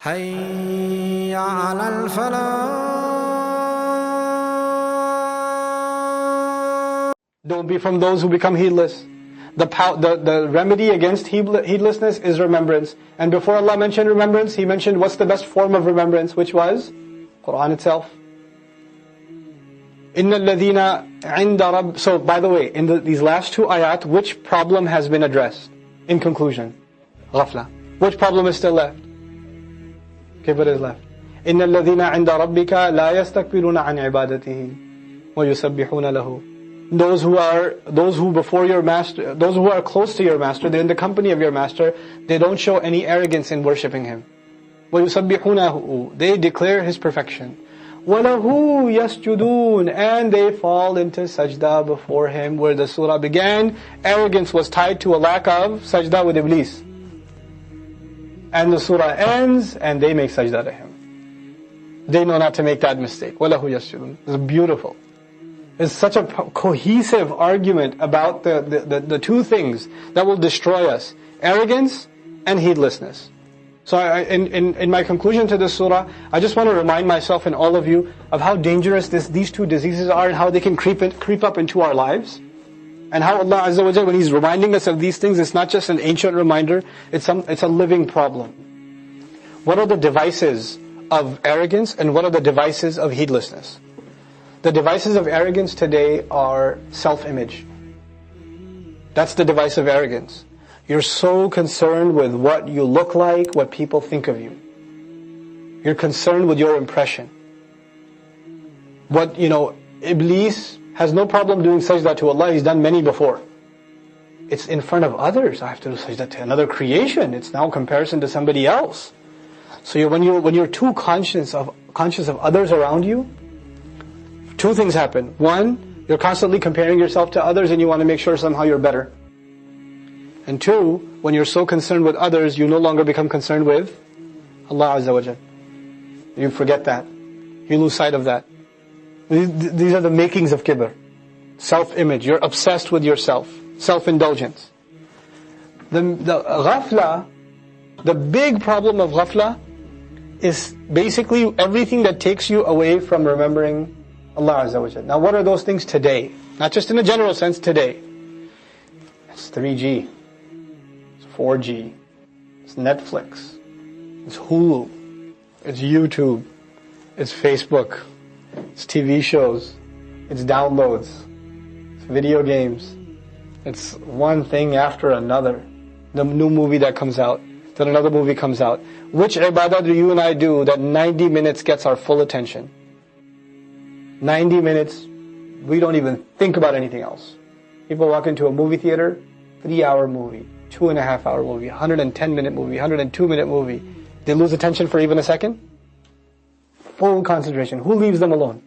حي على الفلاح. Don't be from those who become heedless. The remedy against heedlessness is remembrance. And before Allah mentioned remembrance, He mentioned what's the best form of remembrance, which was Quran itself. إِنَّ الَّذِينَ عِنْدَ رَبِّ. So by the way, in these last two ayat, which problem has been addressed? In conclusion, ghafla. Which problem is still left? Kibr is left. إِنَّ الَّذِينَ عِنْدَ رَبِّكَ لَا يَسْتَكْبِرُونَ عَنْ عِبَادَتِهِ وَيُسَبِّحُونَ لَهُ. Those who are before your master, those who are close to your master, they're in the company of your master, they don't show any arrogance in worshipping him. وَيُسَبِّحُونَهُ. They declare his perfection. وَلَهُ يَسْجُدُونَ. And they fall into sajda before him. Where the surah began, arrogance was tied to a lack of sajda with Iblis. And the surah ends, and they make sajda to him. They know not to make that mistake. وَلَهُ يَسْجُدُونَ. It's beautiful. It's such a cohesive argument about the two things that will destroy us: arrogance and heedlessness. So in my conclusion to this surah, I just want to remind myself and all of you of how dangerous these two diseases are, and how they can creep up into our lives. And how Allah Azza wa Jalla, when He's reminding us of these things, it's not just an ancient reminder, it's a living problem. What are the devices of arrogance, and what are the devices of heedlessness? The devices of arrogance today are self-image. That's the device of arrogance. You're so concerned with what you look like, what people think of you. You're concerned with your impression. Iblis has no problem doing sajda to Allah. He's done many before. It's in front of others. I have to do sajda to another creation. It's now comparison to somebody else. So when you're too conscious of others around you, two things happen. One, you're constantly comparing yourself to others, and you want to make sure somehow you're better. And two, when you're so concerned with others, you no longer become concerned with Allah Azza wa Jal. You forget that. You lose sight of that. These are the makings of kibr. Self-image. You're obsessed with yourself. Self-indulgence. The ghafla, the big problem of ghafla, is basically everything that takes you away from remembering Allah Azza wa Jal. Now what are those things today? Not just in a general sense, today. It's 3G. It's 4G. It's Netflix. It's Hulu. It's YouTube. It's Facebook. It's TV shows. It's downloads. It's video games. It's one thing after another. The new movie that comes out. Then another movie comes out. Which ibadah do you and I do that 90 minutes gets our full attention? 90 minutes, we don't even think about anything else. People walk into a movie theater, 3-hour movie, 2.5-hour movie, 110-minute movie, 102-minute movie. They lose attention for even a second? Full concentration. Who leaves them alone?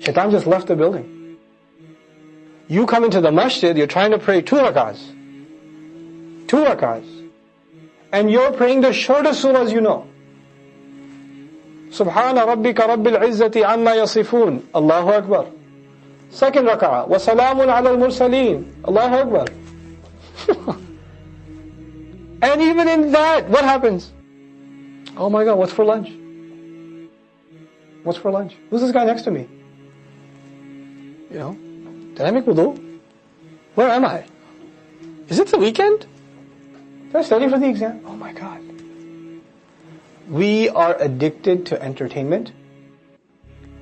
Shaitan just left the building. You come into the masjid, you're trying to pray 2 rak'ahs. 2 rak'ahs. And you're praying the shortest surahs you know. Subhana rabbika rabbil izzati amma yasifun. Allahu Akbar. Second rak'ah. Wa salamun ala al-mursaleen. Allahu Akbar. And even in that, what happens? Oh my God, what's for lunch? What's for lunch? Who's this guy next to me? Did I make wudu? Where am I? Is it the weekend? Did I study for the exam? Oh my God. We are addicted to entertainment,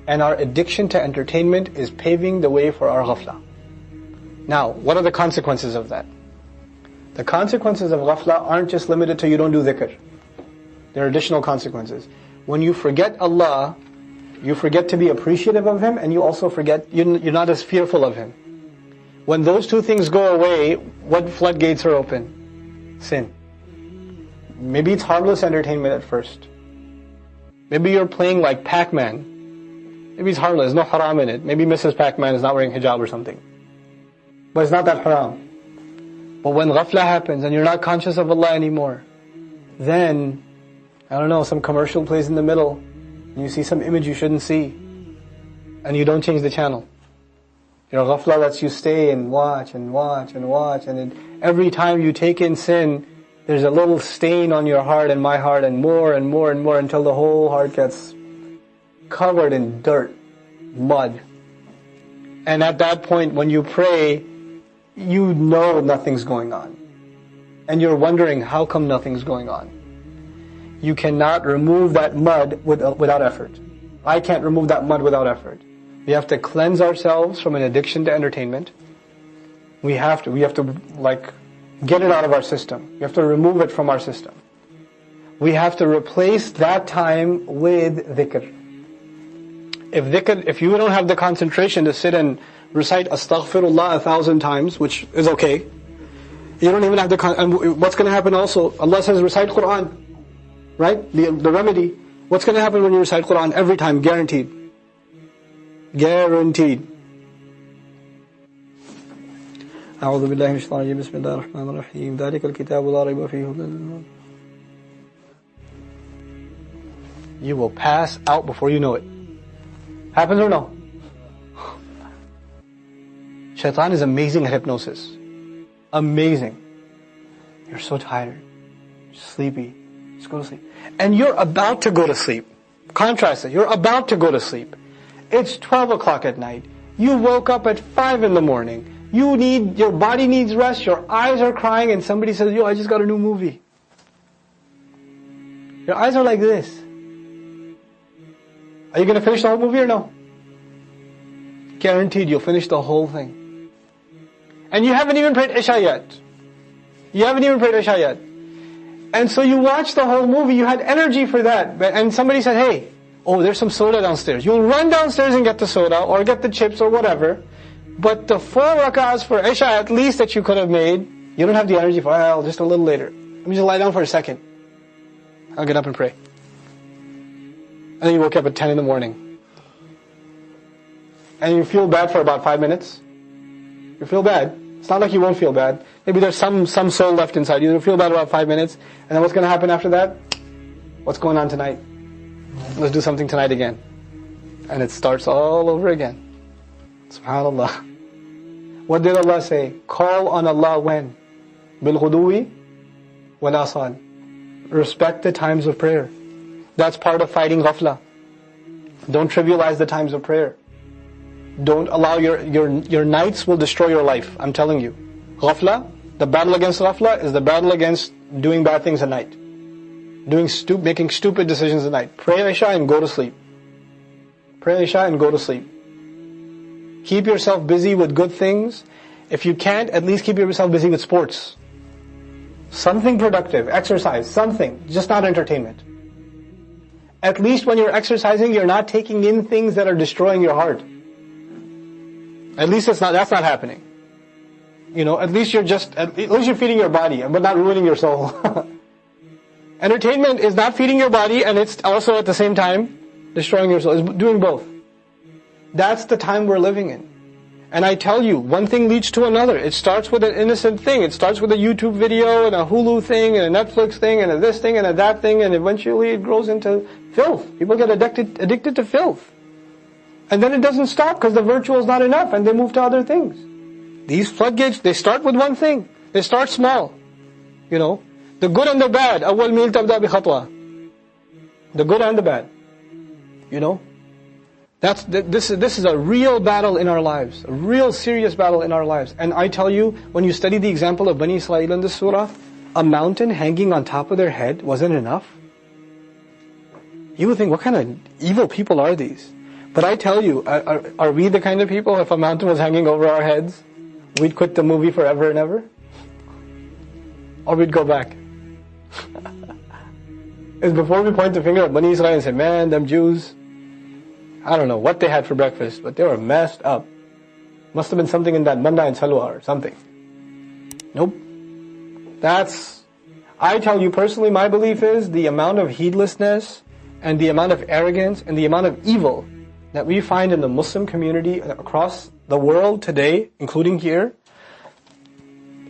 and our addiction to entertainment is paving the way for our ghafla. Now, what are the consequences of that? The consequences of ghafla aren't just limited to you don't do dhikr. There are additional consequences. When you forget Allah, you forget to be appreciative of Him, and you also forget, you're not as fearful of Him. When those two things go away, what floodgates are open? Sin. Maybe it's harmless entertainment at first. Maybe you're playing like Pac-Man. Maybe it's harmless, no haram in it. Maybe Mrs. Pac-Man is not wearing hijab or something. But it's not that haram. But when ghafla happens and you're not conscious of Allah anymore, then, some commercial plays in the middle, and you see some image you shouldn't see, and you don't change the channel. Ghafla lets you stay and watch, and every time you take in sin, there's a little stain on your heart and my heart, and more and more and more, until the whole heart gets covered in dirt, mud. And at that point, when you pray, you know nothing's going on. And you're wondering, how come nothing's going on? You cannot remove that mud without effort. I can't remove that mud without effort. We have to cleanse ourselves from an addiction to entertainment. We have to like get it out of our system. We have to remove it from our system. We have to replace that time with dhikr. If you don't have the concentration to sit and recite astaghfirullah 1,000 times, which is okay, you don't even have and what's going to happen also? Allah says recite Quran, right? The remedy. What's going to happen when you recite Quran every time? Guaranteed. Guaranteed. أعوذ بالله من الشيطان الرجيم بسم الله الرحمن الرحيم ذلك الكتاب لا ريب فيه. You will pass out before you know it. Happens or no? Shaitan is amazing at hypnosis. Amazing. You're so tired, sleepy, just go to sleep. And you're about to go to sleep. Contrast it, you're about to go to sleep. It's 12 o'clock at night. You woke up at 5 in the morning. Your body needs rest, your eyes are crying, and somebody says, yo, I just got a new movie. Your eyes are like this. Are you going to finish the whole movie or no? Guaranteed you'll finish the whole thing. And you haven't even prayed Isha yet. And so you watch the whole movie, you had energy for that. And somebody said, hey, there's some soda downstairs. You'll run downstairs and get the soda, or get the chips or whatever. But the 4 rak'ahs for Isha at least that you could have made, you don't have the energy for, just a little later. Let me just lie down for a second. I'll get up and pray. And then you woke up at 10 in the morning. And you feel bad for about 5 minutes. You feel bad. It's not like you won't feel bad. Maybe there's some soul left inside you. You'll feel bad about 5 minutes. And then what's going to happen after that? What's going on tonight? Let's do something tonight again. And it starts all over again. SubhanAllah. What did Allah say? Call on Allah when? Bil-ghuduwi wal-asal. Respect the times of prayer. That's part of fighting ghafla. Don't trivialize the times of prayer. Don't allow your nights will destroy your life. I'm telling you. Ghafla, the battle against ghafla is the battle against doing bad things at night. Making stupid decisions at night. Pray Isha and go to sleep. Pray Isha and go to sleep. Keep yourself busy with good things. If you can't, at least keep yourself busy with sports. Something productive, exercise, something, just not entertainment. At least when you're exercising, you're not taking in things that are destroying your heart. At least that's not happening. At least you're feeding your body, but not ruining your soul. Entertainment is not feeding your body, and it's also at the same time destroying your soul. It's doing both. That's the time we're living in. And I tell you, one thing leads to another. It starts with an innocent thing. It starts with a YouTube video, and a Hulu thing, and a Netflix thing, and a this thing, and a that thing, and eventually it grows into filth. People get addicted to filth. And then it doesn't stop because the virtual is not enough, and they move to other things. These floodgates, they start with one thing. They start small. The good and the bad. أول ميل تبدأ بخطوة. The good and the bad. This is a real battle in our lives. A real serious battle in our lives. And I tell you, when you study the example of Bani Israel in this surah, a mountain hanging on top of their head wasn't enough. You would think, what kind of evil people are these? But I tell you, are we the kind of people, if a mountain was hanging over our heads, we'd quit the movie forever and ever? Or we'd go back? It's before we point the finger at Bani Israel and say, man, them Jews, I don't know what they had for breakfast, but they were messed up. Must have been something in that manda and salwa or something. Nope. I tell you personally, my belief is the amount of heedlessness and the amount of arrogance and the amount of evil that we find in the Muslim community across the world today, including here.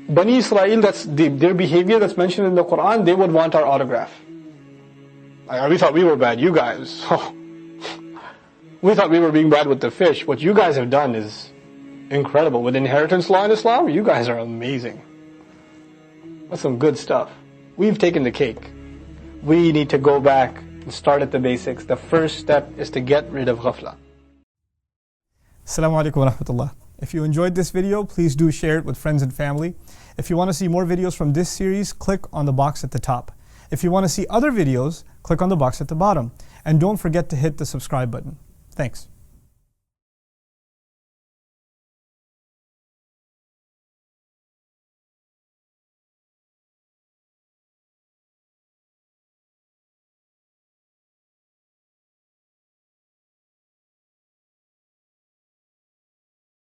Bani Israel, that's their behavior that's mentioned in the Quran, they would want our autograph. We thought we were bad, you guys. We thought we were being bad with the fish. What you guys have done is incredible. With inheritance law in Islam, you guys are amazing. That's some good stuff. we've taken the cake. We need to go back and start at the basics. The first step is to get rid of ghafla. Assalamu alaikum wa rahmatullah. If you enjoyed this video, please do share it with friends and family. If you want to see more videos from this series, click on the box at the top. If you want to see other videos, click on the box at the bottom. And don't forget to hit the subscribe button. Thanks.